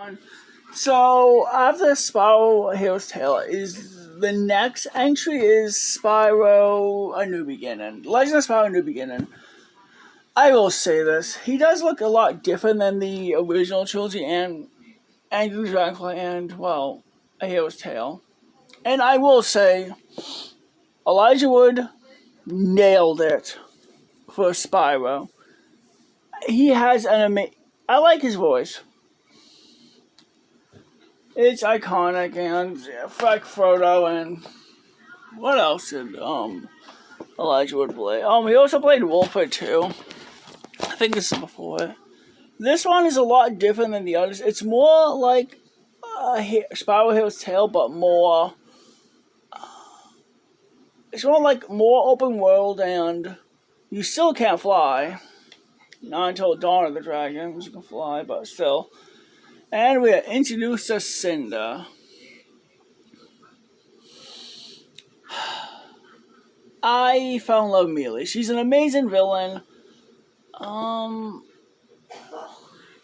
one. So after Spyro Hero's Tale is the next entry is Spyro A New Beginning. Legend of Spyro A New Beginning. I will say this. He does look a lot different than the original trilogy and Angry Dragonfly and, well, A Hero's Tale. And I will say, Elijah Wood nailed it for Spyro. He has an amazing... I like his voice. It's iconic, and like Frodo, and what else did Elijah Wood play? He also played Wolford too. I think this is before it. This one is a lot different than the others. It's more like Spyro Hero's Tale, but more. It's more like more open world, and you still can't fly. Not until Dawn of the Dragons you can fly, but still. And we are introduced to Cinder. I fell in love immediately. She's an amazing villain. And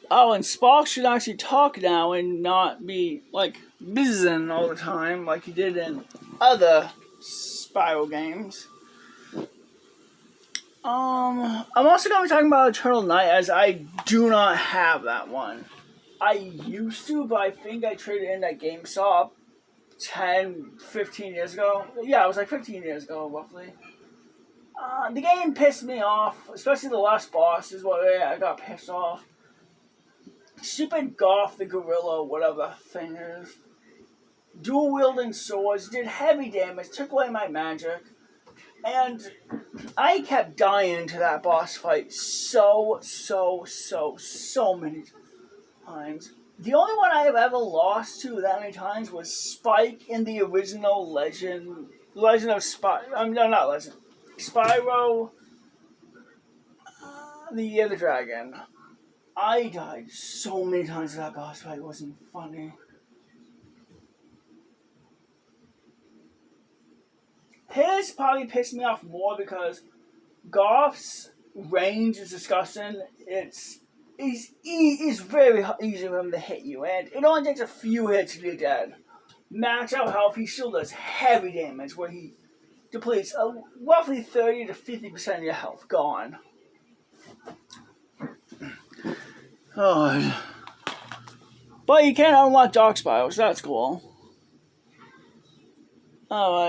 Spock should actually talk now and not be, like, bizzing all the time like he did in other Spyro games. I'm also going to be talking about Eternal Night, as I do not have that one. I used to, but I think I traded in at GameStop 15 years ago. Yeah, it was like 15 years ago, roughly. The game pissed me off, especially the last boss is what I got pissed off. Stupid Goth the Gorilla, whatever the thing is. Dual wielding swords, did heavy damage, took away my magic. And I kept dying to that boss fight so many times. The only one I have ever lost to that many times was Spike in the original Legend of Spyro, the Year of the Dragon. I died so many times to that boss fight, it wasn't funny. His probably pissed me off more because Goth's range is disgusting. It's very easy for him to hit you, and it only takes a few hits to be dead. Max out health, he still does heavy damage where he depletes roughly 30 to 50% of your health gone. God. But you can unlock Dark Spyro, so that's cool.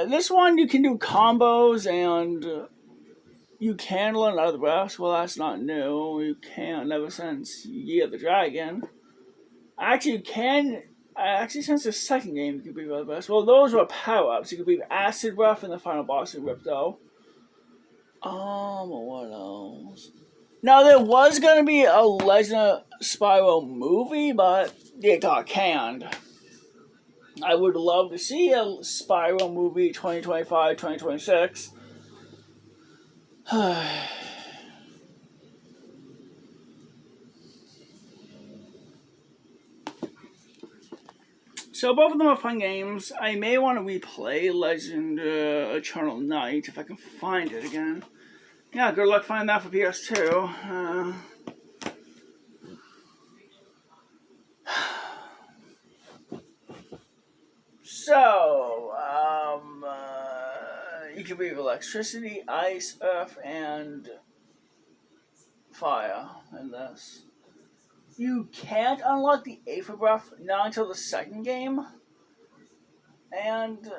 This one you can do combos and you can learn other breaths. Well, that's not new. You can ever since Year of the Dragon. Actually, since the second game you can breathe other breaths. Well, those were power-ups. You could breathe Acid Breath in the final boss of Ripto. What else? Now, there was going to be a Legend of Spyro movie, but it got canned. I would love to see a Spyro movie 2025, 2026. So both of them are fun games. I may want to replay Legend Eternal Night if I can find it again. Yeah, good luck finding that for PS2. You can breathe electricity, ice, earth, and fire in this. You can't unlock the Aether Breath not until the second game. And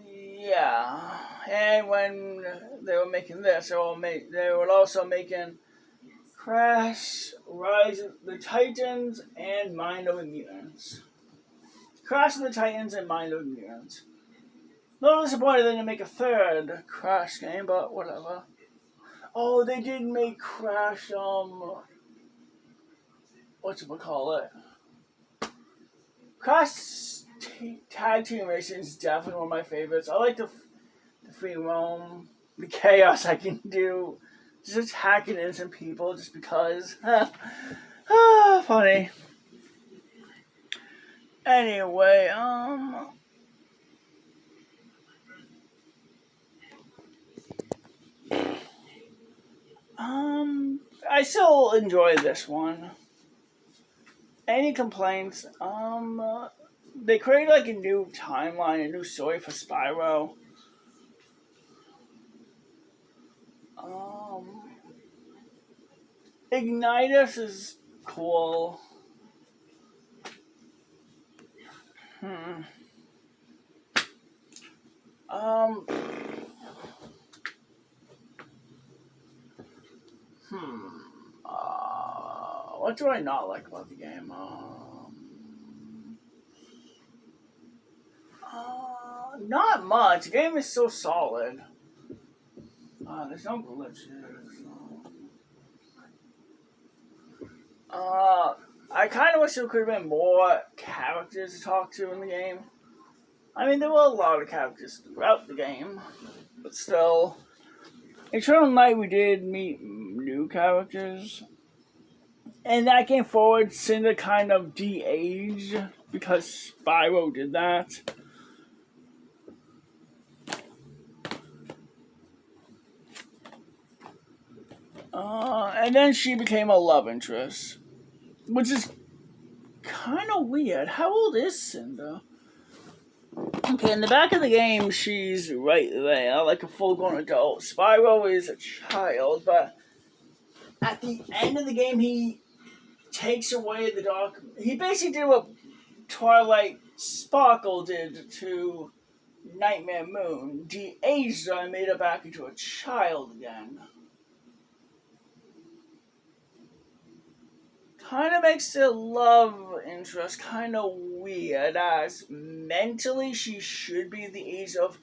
yeah, and when they were making this, they were also making Crash, Rise of the Titans, and Mind of the Mutants. Crash of the Titans and Mind of the Mutants. A little disappointed they didn't make a third Crash game, but whatever. Oh, they did make Crash, whatchamacallit? Crash Tag Team Racing is definitely one of my favorites. I like the free roam, the chaos I can do, just hacking innocent people just because. Funny. Anyway, I still enjoy this one. Any complaints? They created like a new timeline, a new story for Spyro. Ignitus is cool. Hmm. Um. Hmm. What do I not like about the game? Not much. The game is so solid. There's no glitches. I kind of wish there could have been more characters to talk to in the game. I mean, there were a lot of characters throughout the game, but still. Eternal Night, we did meet new characters. And that game forward, Cinder kind of de-aged because Spyro did that. And then she became a love interest, which is kind of weird. How old is Cinder? Okay, in the back of the game, she's right there, like a full-grown adult. Spyro is a child, but at the end of the game, he takes away the dark. He basically did what Twilight Sparkle did to Nightmare Moon. De-aged her and made her back into a child again. Kind of makes the love interest kind of weird, as mentally she should be the age of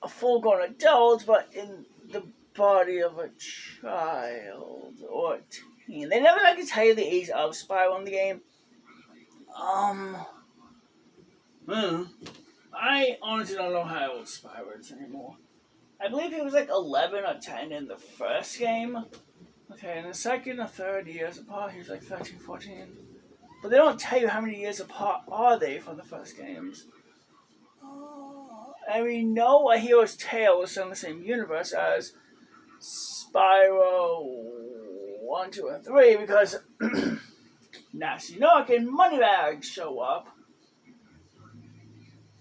a full-grown adult, but in the body of a child or teen. They never like to tell you the age of Spyro in the game. I honestly don't know how old Spyro is anymore. I believe he was like 11 or 10 in the first game. Okay, in the second or third years apart, he was like 13, 14. But they don't tell you how many years apart are they from the first games. And we know a hero's tale is in the same universe as Spyro 1, 2, and 3 because Nasty Nook and Moneybag show up.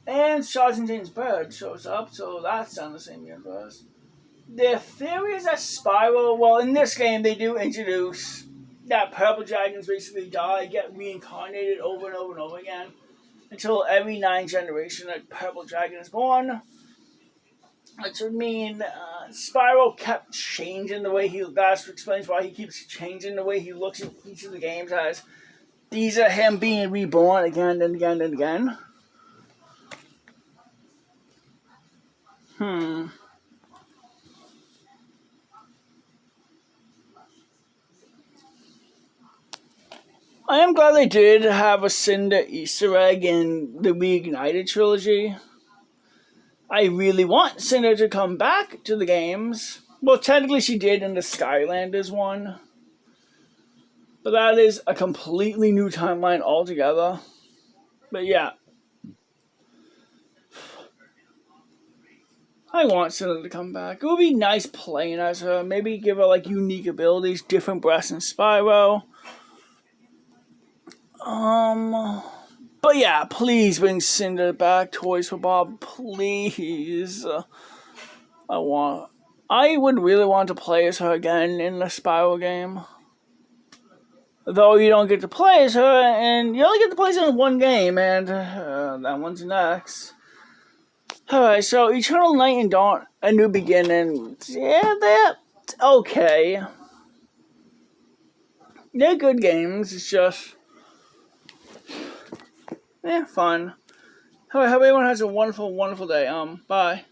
And Sergeant James Bird shows up, so that's in the same universe. The theory is that Spyro, well, in this game, they do introduce that purple dragons basically die, get reincarnated over and over and over again, until every 9 generation a purple dragon is born. Which would mean Spyro kept changing the way he, that explains why he keeps changing the way he looks in each of the games, as these are him being reborn again and again and again. I am glad they did have a Cinder Easter egg in the Reignited trilogy. I really want Cinder to come back to the games. Well, technically she did in the Skylanders one. But that is a completely new timeline altogether. But yeah. I want Cinder to come back. It would be nice playing as her. Maybe give her like unique abilities, different breasts than Spyro. But yeah, please bring Cinder back. Toys for Bob, please. I would really want to play as her again in the Spyro game. Though you don't get to play as her, and you only get to play as her in one game, and that one's next. Alright, so Eternal Night and Dawn, A New Beginning. Yeah, they're okay. They're good games, it's just fun. Alright, hope everyone has a wonderful, wonderful day. Bye.